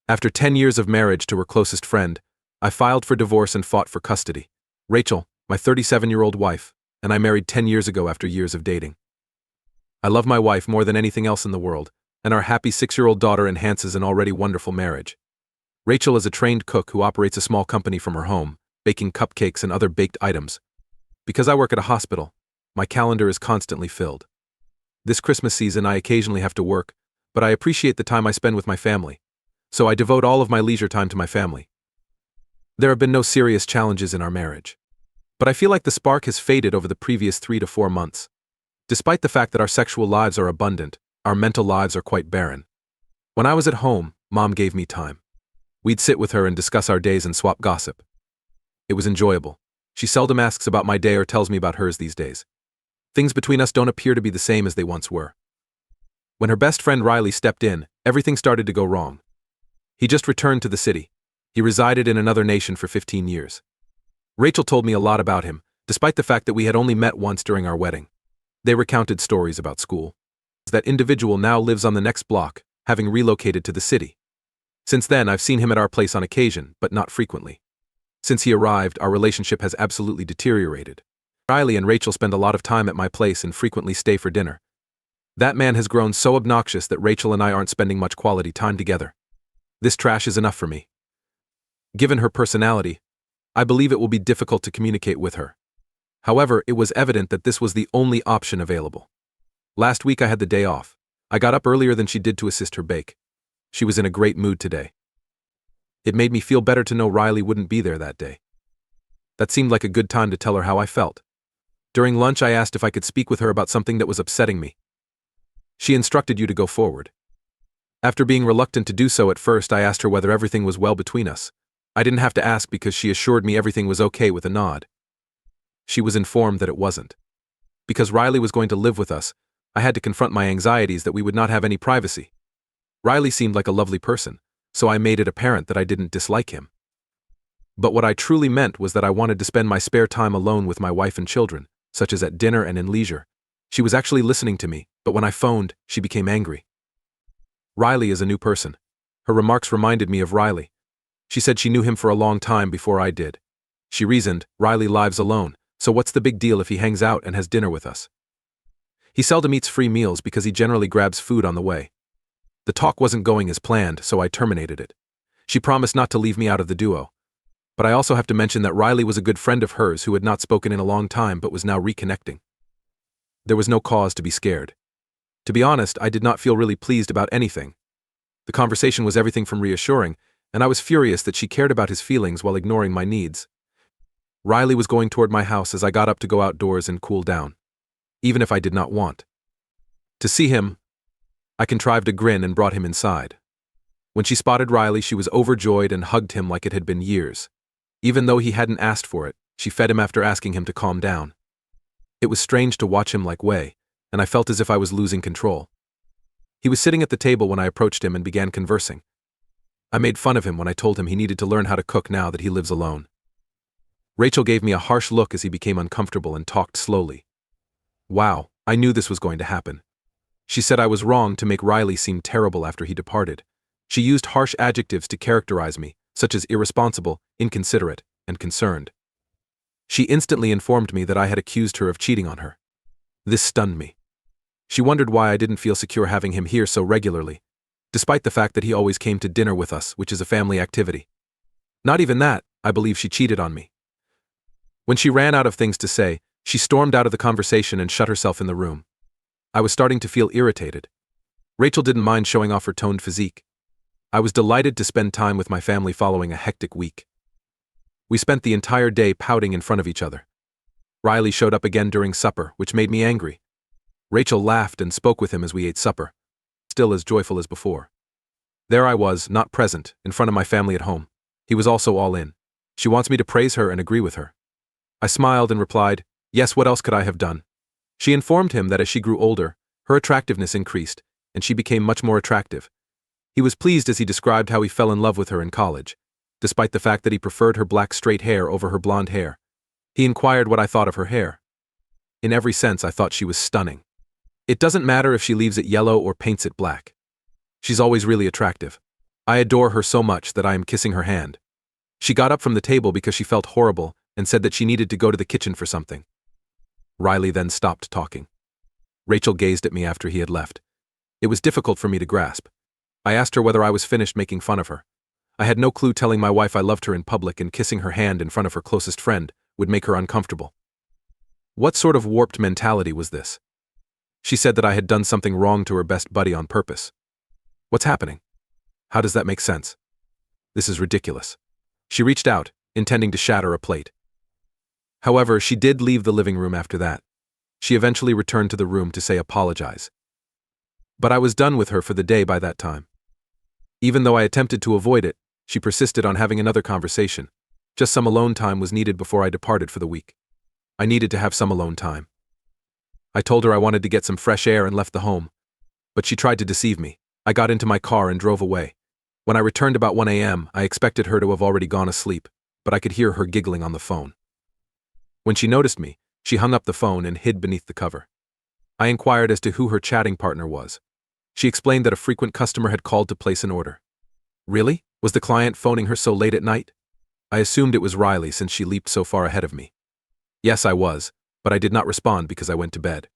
After 10 years of marriage to her closest friend, I filed for divorce and fought for custody. Rachel, my 37-year-old wife, and I married 10 years ago after years of dating. I love my wife more than anything else in the world, and our happy 6-year-old daughter enhances an already wonderful marriage. Rachel is a trained cook who operates a small company from her home, baking cupcakes and other baked items. Because I work at a hospital, my calendar is constantly filled. This Christmas season I occasionally have to work, but I appreciate the time I spend with my family, so I devote all of my leisure time to my family. There have been no serious challenges in our marriage, but I feel like the spark has faded over the previous 3 to 4 months. Despite the fact that our sexual lives are abundant, our mental lives are quite barren. When I was at home, Mom gave me time. We'd sit with her and discuss our days and swap gossip. It was enjoyable. She seldom asks about my day or tells me about hers these days. Things between us don't appear to be the same as they once were. When her best friend Riley stepped in, everything started to go wrong. He just returned to the city. He resided in another nation for 15 years. Rachel told me a lot about him, despite the fact that we had only met once during our wedding. They recounted stories about school. That individual now lives on the next block, having relocated to the city. Since then, I've seen him at our place on occasion, but not frequently. Since he arrived, our relationship has absolutely deteriorated. Riley and Rachel spend a lot of time at my place and frequently stay for dinner. That man has grown so obnoxious that Rachel and I aren't spending much quality time together. This trash is enough for me. Given her personality, I believe it will be difficult to communicate with her. However, it was evident that this was the only option available. Last week I had the day off. I got up earlier than she did to assist her bake. She was in a great mood today. It made me feel better to know Riley wouldn't be there that day. That seemed like a good time to tell her how I felt. During lunch I asked if I could speak with her about something that was upsetting me. She instructed you to go forward. After being reluctant to do so at first, I asked her whether everything was well between us. I didn't have to ask because she assured me everything was okay with a nod. She was informed that it wasn't. Because Riley was going to live with us, I had to confront my anxieties that we would not have any privacy. Riley seemed like a lovely person, so I made it apparent that I didn't dislike him. But what I truly meant was that I wanted to spend my spare time alone with my wife and children, such as at dinner and in leisure. She was actually listening to me, but when I phoned, she became angry. Riley is a new person. Her remarks reminded me of Riley. She said she knew him for a long time before I did. She reasoned, Riley lives alone, so what's the big deal if he hangs out and has dinner with us? He seldom eats free meals because he generally grabs food on the way. The talk wasn't going as planned, so I terminated it. She promised not to leave me out of the duo. But I also have to mention that Riley was a good friend of hers who had not spoken in a long time but was now reconnecting. There was no cause to be scared. To be honest, I did not feel really pleased about anything. The conversation was everything from reassuring, and I was furious that she cared about his feelings while ignoring my needs. Riley was going toward my house as I got up to go outdoors and cool down, even if I did not want to see him. I contrived a grin and brought him inside. When she spotted Riley, she was overjoyed and hugged him like it had been years. Even though he hadn't asked for it, she fed him after asking him to calm down. It was strange to watch him like way, and I felt as if I was losing control. He was sitting at the table when I approached him and began conversing. I made fun of him when I told him he needed to learn how to cook now that he lives alone. Rachel gave me a harsh look as he became uncomfortable and talked slowly. Wow, I knew this was going to happen. She said I was wrong to make Riley seem terrible after he departed. She used harsh adjectives to characterize me, such as irresponsible, inconsiderate, and concerned. She instantly informed me that I had accused her of cheating on her. This stunned me. She wondered why I didn't feel secure having him here so regularly, despite the fact that he always came to dinner with us, which is a family activity. Not even that, I believe she cheated on me. When she ran out of things to say, she stormed out of the conversation and shut herself in the room. I was starting to feel irritated. Rachel didn't mind showing off her toned physique. I was delighted to spend time with my family following a hectic week. We spent the entire day pouting in front of each other. Riley showed up again during supper, which made me angry. Rachel laughed and spoke with him as we ate supper, still as joyful as before. There I was, not present, in front of my family at home. He was also all in. She wants me to praise her and agree with her. I smiled and replied, yes, what else could I have done? She informed him that as she grew older, her attractiveness increased, and she became much more attractive. He was pleased as he described how he fell in love with her in college, despite the fact that he preferred her black straight hair over her blonde hair. He inquired what I thought of her hair. In every sense, I thought she was stunning. It doesn't matter if she leaves it yellow or paints it black. She's always really attractive. I adore her so much that I am kissing her hand. She got up from the table because she felt horrible and said that she needed to go to the kitchen for something. Riley then stopped talking. Rachel gazed at me after he had left. It was difficult for me to grasp. I asked her whether I was finished making fun of her. I had no clue telling my wife I loved her in public and kissing her hand in front of her closest friend would make her uncomfortable. What sort of warped mentality was this? She said that I had done something wrong to her best buddy on purpose. What's happening? How does that make sense? This is ridiculous. She reached out, intending to shatter a plate. However, she did leave the living room after that. She eventually returned to the room to say apologize. But I was done with her for the day by that time. Even though I attempted to avoid it, she persisted on having another conversation. Just some alone time was needed before I departed for the week. I needed to have some alone time. I told her I wanted to get some fresh air and left the home. But she tried to deceive me. I got into my car and drove away. When I returned about 1 a.m., I expected her to have already gone asleep, but I could hear her giggling on the phone. When she noticed me, she hung up the phone and hid beneath the cover. I inquired as to who her chatting partner was. She explained that a frequent customer had called to place an order. Really? Was the client phoning her so late at night? I assumed it was Riley since she leaped so far ahead of me. Yes, I was, but I did not respond because I went to bed.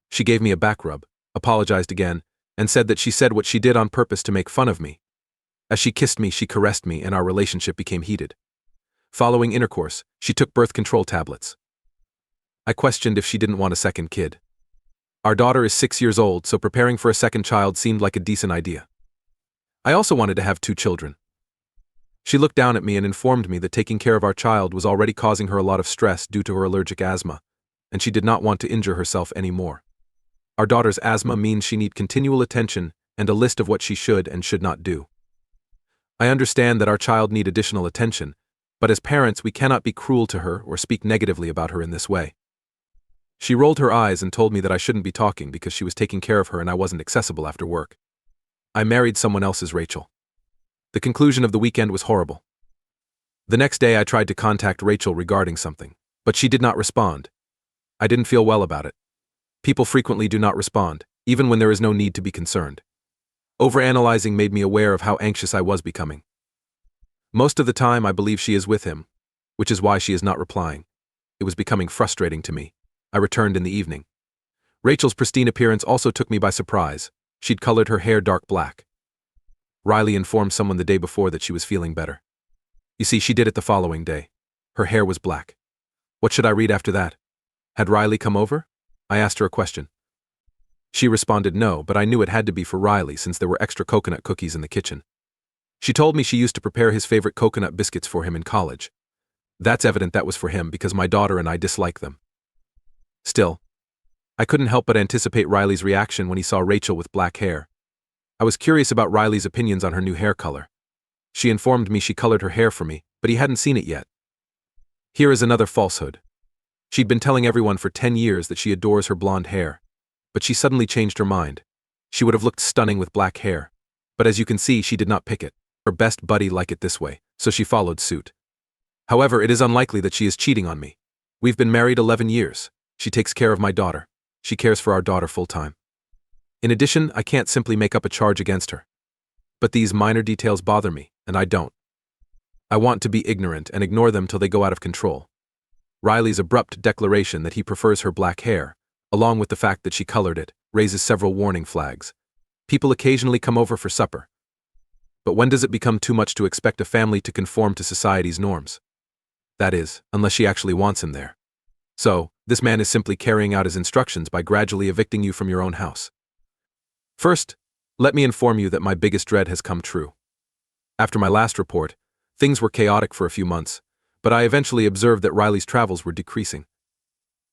She gave me a back rub, apologized again, and said that she said what she did on purpose to make fun of me. As she kissed me, she caressed me, and our relationship became heated. Following intercourse, she took birth control tablets. I questioned if she didn't want a second kid. Our daughter is 6 years old, so preparing for a second child seemed like a decent idea. I also wanted to have 2 children. She looked down at me and informed me that taking care of our child was already causing her a lot of stress due to her allergic asthma, and she did not want to injure herself anymore. Our daughter's asthma means she needs continual attention and a list of what she should and should not do. I understand that our child needs additional attention, but as parents we cannot be cruel to her or speak negatively about her in this way. She rolled her eyes and told me that I shouldn't be talking because she was taking care of her and I wasn't accessible after work. I married someone else's Rachel. The conclusion of the weekend was horrible. The next day I tried to contact Rachel regarding something, but she did not respond. I didn't feel well about it. People frequently do not respond, even when there is no need to be concerned. Overanalyzing made me aware of how anxious I was becoming. Most of the time I believe she is with him, which is why she is not replying. It was becoming frustrating to me. I returned in the evening. Rachel's pristine appearance also took me by surprise. She'd colored her hair dark black. Riley informed someone the day before that she was feeling better. You see, she did it the following day. Her hair was black. What should I read after that? Had Riley come over? I asked her a question. She responded no, but I knew it had to be for Riley since there were extra coconut cookies in the kitchen. She told me she used to prepare his favorite coconut biscuits for him in college. That's evident that was for him because my daughter and I dislike them. Still, I couldn't help but anticipate Riley's reaction when he saw Rachel with black hair. I was curious about Riley's opinions on her new hair color. She informed me she colored her hair for me, but he hadn't seen it yet. Here is another falsehood. She'd been telling everyone for 10 years that she adores her blonde hair, but she suddenly changed her mind. She would have looked stunning with black hair, but as you can see, she did not pick it. Her best buddy liked it this way, so she followed suit. However, it is unlikely that she is cheating on me. We've been married 11 years. She takes care of my daughter. She cares for our daughter full-time. In addition, I can't simply make up a charge against her. But these minor details bother me, and I don't. I want to be ignorant and ignore them till they go out of control. Riley's abrupt declaration that he prefers her black hair, along with the fact that she colored it, raises several warning flags. People occasionally come over for supper. But when does it become too much to expect a family to conform to society's norms? That is, unless she actually wants him there. So, this man is simply carrying out his instructions by gradually evicting you from your own house. First, let me inform you that my biggest dread has come true. After my last report, things were chaotic for a few months, but I eventually observed that Riley's travels were decreasing.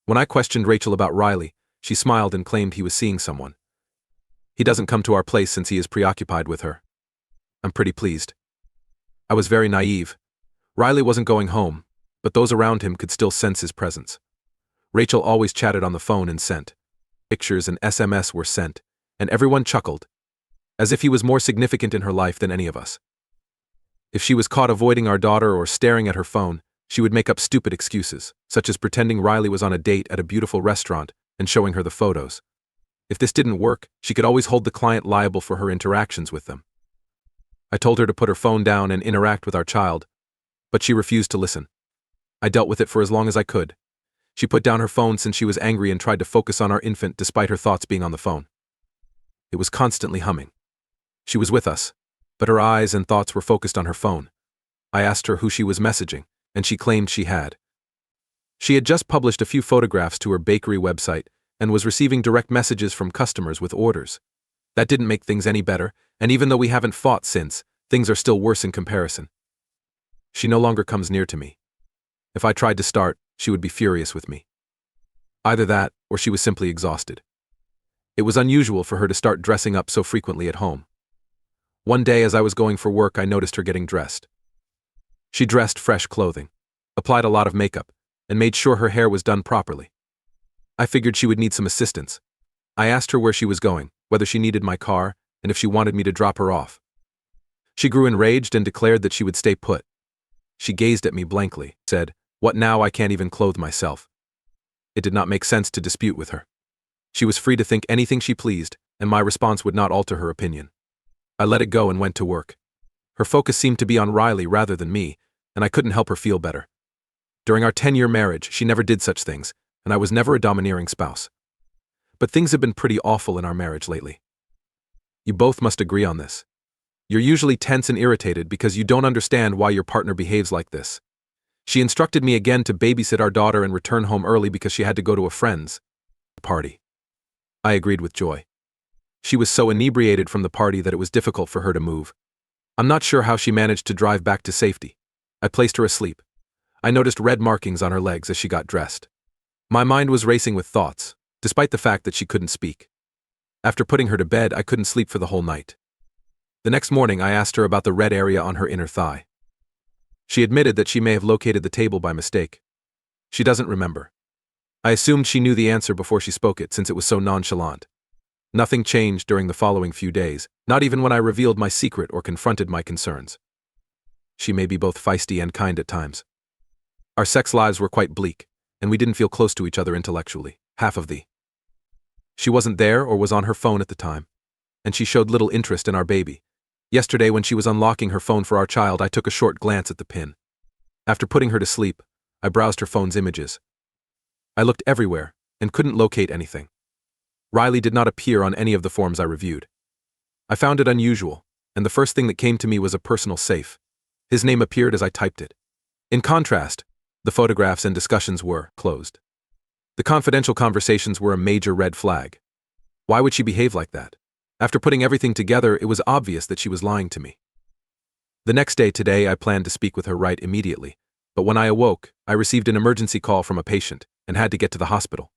When I questioned Rachel about Riley, she smiled and claimed he was seeing someone. He doesn't come to our place since he is preoccupied with her. I'm pretty pleased. I was very naive. Riley wasn't going home, but those around him could still sense his presence. Rachel always chatted on the phone and sent. Pictures and SMS were sent, and everyone chuckled, as if he was more significant in her life than any of us. If she was caught avoiding our daughter or staring at her phone, she would make up stupid excuses, such as pretending Riley was on a date at a beautiful restaurant and showing her the photos. If this didn't work, she could always hold the client liable for her interactions with them. I told her to put her phone down and interact with our child, but she refused to listen. I dealt with it for as long as I could. She put down her phone since she was angry and tried to focus on our infant despite her thoughts being on the phone. It was constantly humming. She was with us, but her eyes and thoughts were focused on her phone. I asked her who she was messaging, and she claimed she had. She had just published a few photographs to her bakery website and was receiving direct messages from customers with orders. That didn't make things any better, and even though we haven't fought since, things are still worse in comparison. She no longer comes near to me. If I tried to start, she would be furious with me. Either that, or she was simply exhausted. It was unusual for her to start dressing up so frequently at home. One day as I was going for work, I noticed her getting dressed. She dressed fresh clothing, applied a lot of makeup, and made sure her hair was done properly. I figured she would need some assistance. I asked her where she was going, whether she needed my car, and if she wanted me to drop her off. She grew enraged and declared that she would stay put. She gazed at me blankly, said, "What now? I can't even clothe myself." It did not make sense to dispute with her. She was free to think anything she pleased, and my response would not alter her opinion. I let it go and went to work. Her focus seemed to be on Riley rather than me, and I couldn't help her feel better. During our 10-year marriage, she never did such things, and I was never a domineering spouse. But things have been pretty awful in our marriage lately. You both must agree on this. You're usually tense and irritated because you don't understand why your partner behaves like this. She instructed me again to babysit our daughter and return home early because she had to go to a friend's party. I agreed with joy. She was so inebriated from the party that it was difficult for her to move. I'm not sure how she managed to drive back to safety. I placed her asleep. I noticed red markings on her legs as she got dressed. My mind was racing with thoughts, despite the fact that she couldn't speak. After putting her to bed, I couldn't sleep for the whole night. The next morning, I asked her about the red area on her inner thigh. She admitted that she may have located the table by mistake. She doesn't remember. I assumed she knew the answer before she spoke it, since it was so nonchalant. Nothing changed during the following few days, not even when I revealed my secret or confronted my concerns. She may be both feisty and kind at times. Our sex lives were quite bleak, and we didn't feel close to each other intellectually. She wasn't there or was on her phone at the time, and she showed little interest in our baby. Yesterday, when she was unlocking her phone for our child, I took a short glance at the pin. After putting her to sleep, I browsed her phone's images. I looked everywhere and couldn't locate anything. Riley did not appear on any of the forms I reviewed. I found it unusual, and the first thing that came to me was a personal safe. His name appeared as I typed it. In contrast, the photographs and discussions were closed. The confidential conversations were a major red flag. Why would she behave like that? After putting everything together, it was obvious that she was lying to me. The next day, today, I planned to speak with her right immediately, but when I awoke, I received an emergency call from a patient and had to get to the hospital.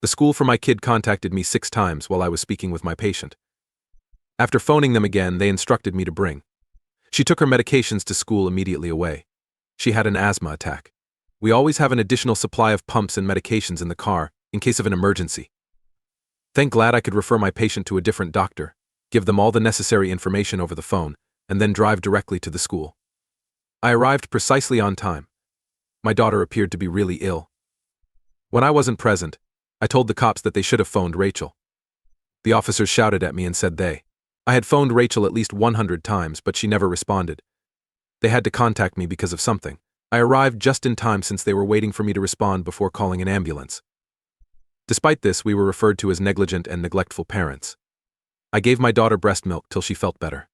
The school for my kid contacted me 6 times while I was speaking with my patient. After phoning them again, they instructed me to bring. She took her medications to school immediately away. She had an asthma attack. We always have an additional supply of pumps and medications in the car, in case of an emergency. Thank God I could refer my patient to a different doctor, give them all the necessary information over the phone, and then drive directly to the school. I arrived precisely on time. My daughter appeared to be really ill. When I wasn't present, I told the cops that they should have phoned Rachel. The officers shouted at me and said I had phoned Rachel at least 100 times, but she never responded. They had to contact me because of something. I arrived just in time since they were waiting for me to respond before calling an ambulance. Despite this, we were referred to as negligent and neglectful parents. I gave my daughter breast milk till she felt better.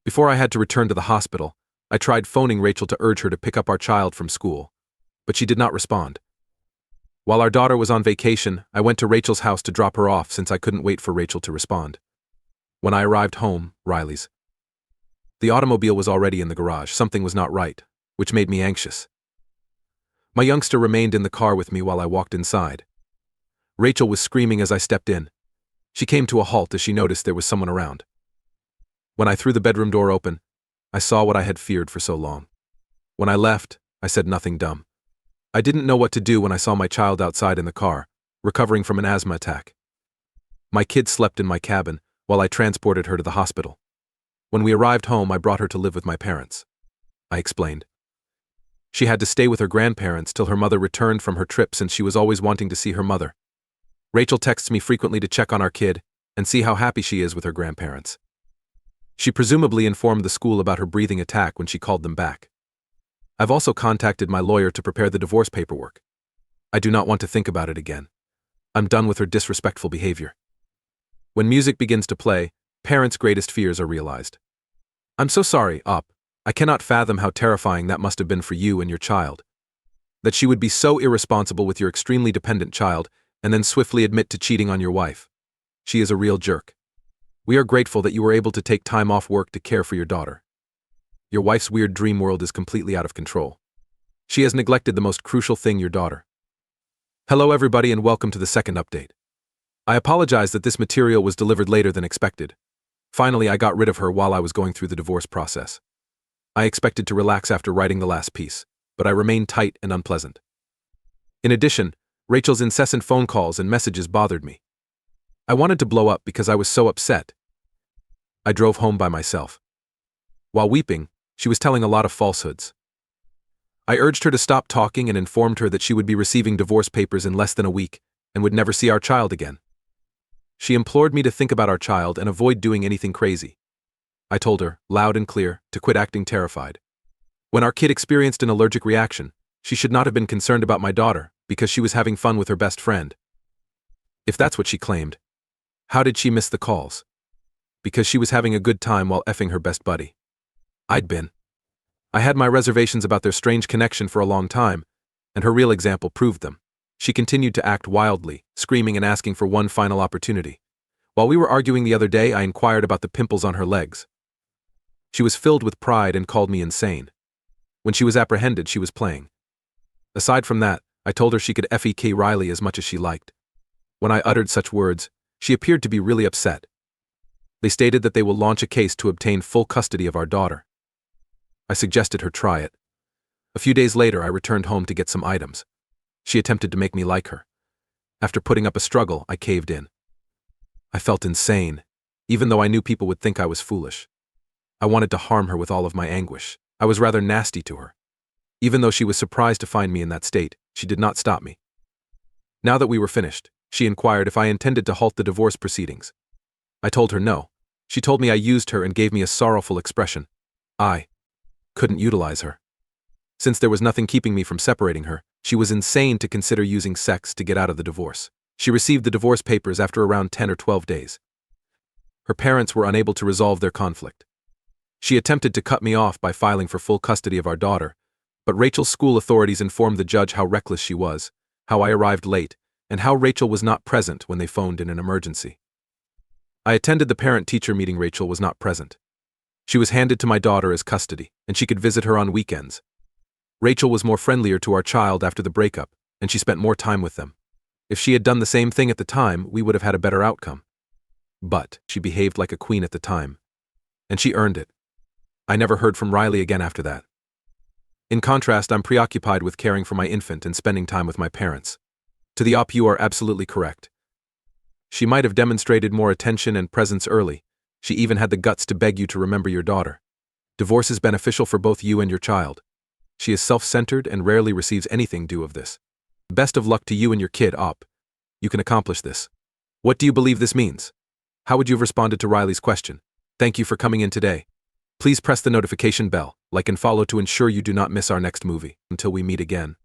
Before I had to return to the hospital, I tried phoning Rachel to urge her to pick up our child from school, but she did not respond. While our daughter was on vacation, I went to Rachel's house to drop her off since I couldn't wait for Rachel to respond. When I arrived home, Riley's. The automobile was already in the garage. Something was not right, which made me anxious. My youngster remained in the car with me while I walked inside. Rachel was screaming as I stepped in. She came to a halt as she noticed there was someone around. When I threw the bedroom door open, I saw what I had feared for so long. When I left, I said nothing dumb. I didn't know what to do when I saw my child outside in the car, recovering from an asthma attack. My kid slept in my cabin while I transported her to the hospital. When we arrived home, I brought her to live with my parents. I explained. She had to stay with her grandparents till her mother returned from her trip since she was always wanting to see her mother. Rachel texts me frequently to check on our kid and see how happy she is with her grandparents. She presumably informed the school about her breathing attack when she called them back. I've also contacted my lawyer to prepare the divorce paperwork. I do not want to think about it again. I'm done with her disrespectful behavior. When music begins to play, parents' greatest fears are realized. I'm so sorry, Op. I cannot fathom how terrifying that must have been for you and your child. That she would be so irresponsible with your extremely dependent child and then swiftly admit to cheating on your wife. She is a real jerk. We are grateful that you were able to take time off work to care for your daughter. Your wife's weird dream world is completely out of control. She has neglected the most crucial thing, your daughter. Hello everybody and welcome to the second update. I apologize that this material was delivered later than expected. Finally, I got rid of her while I was going through the divorce process. I expected to relax after writing the last piece, but I remained tight and unpleasant. In addition, Rachel's incessant phone calls and messages bothered me. I wanted to blow up because I was so upset. I drove home by myself. While weeping, she was telling a lot of falsehoods. I urged her to stop talking and informed her that she would be receiving divorce papers in less than a week and would never see our child again. She implored me to think about our child and avoid doing anything crazy. I told her, loud and clear, to quit acting terrified. When our kid experienced an allergic reaction, she should not have been concerned about my daughter because she was having fun with her best friend. If that's what she claimed, how did she miss the calls? Because she was having a good time while effing her best buddy. I'd been. I had my reservations about their strange connection for a long time, and her real example proved them. She continued to act wildly, screaming and asking for one final opportunity. While we were arguing the other day, I inquired about the pimples on her legs. She was filled with pride and called me insane. When she was apprehended, she was playing. Aside from that, I told her she could FEK Riley as much as she liked. When I uttered such words, she appeared to be really upset. They stated that they will launch a case to obtain full custody of our daughter. I suggested her try it. A few days later, I returned home to get some items. She attempted to make me like her. After putting up a struggle, I caved in. I felt insane, even though I knew people would think I was foolish. I wanted to harm her with all of my anguish. I was rather nasty to her. Even though she was surprised to find me in that state, she did not stop me. Now that we were finished, she inquired if I intended to halt the divorce proceedings. I told her no. She told me I used her and gave me a sorrowful expression. I couldn't utilize her. Since there was nothing keeping me from separating her, she was insane to consider using sex to get out of the divorce. She received the divorce papers after around 10 or 12 days. Her parents were unable to resolve their conflict. She attempted to cut me off by filing for full custody of our daughter, but Rachel's school authorities informed the judge how reckless she was, how I arrived late, and how Rachel was not present when they phoned in an emergency. I attended the parent-teacher meeting. Rachel was not present. She was handed to my daughter as custody, and she could visit her on weekends. Rachel was more friendlier to our child after the breakup, and she spent more time with them. If she had done the same thing at the time, we would have had a better outcome. But she behaved like a queen at the time, and she earned it. I never heard from Riley again after that. In contrast, I'm preoccupied with caring for my infant and spending time with my parents. To the op, you are absolutely correct. She might have demonstrated more attention and presence early. She even had the guts to beg you to remember your daughter. Divorce is beneficial for both you and your child. She is self-centered and rarely receives anything due of this. Best of luck to you and your kid, op. You can accomplish this. What do you believe this means? How would you have responded to Riley's question? Thank you for coming in today. Please press the notification bell, like and follow to ensure you do not miss our next movie. Until we meet again.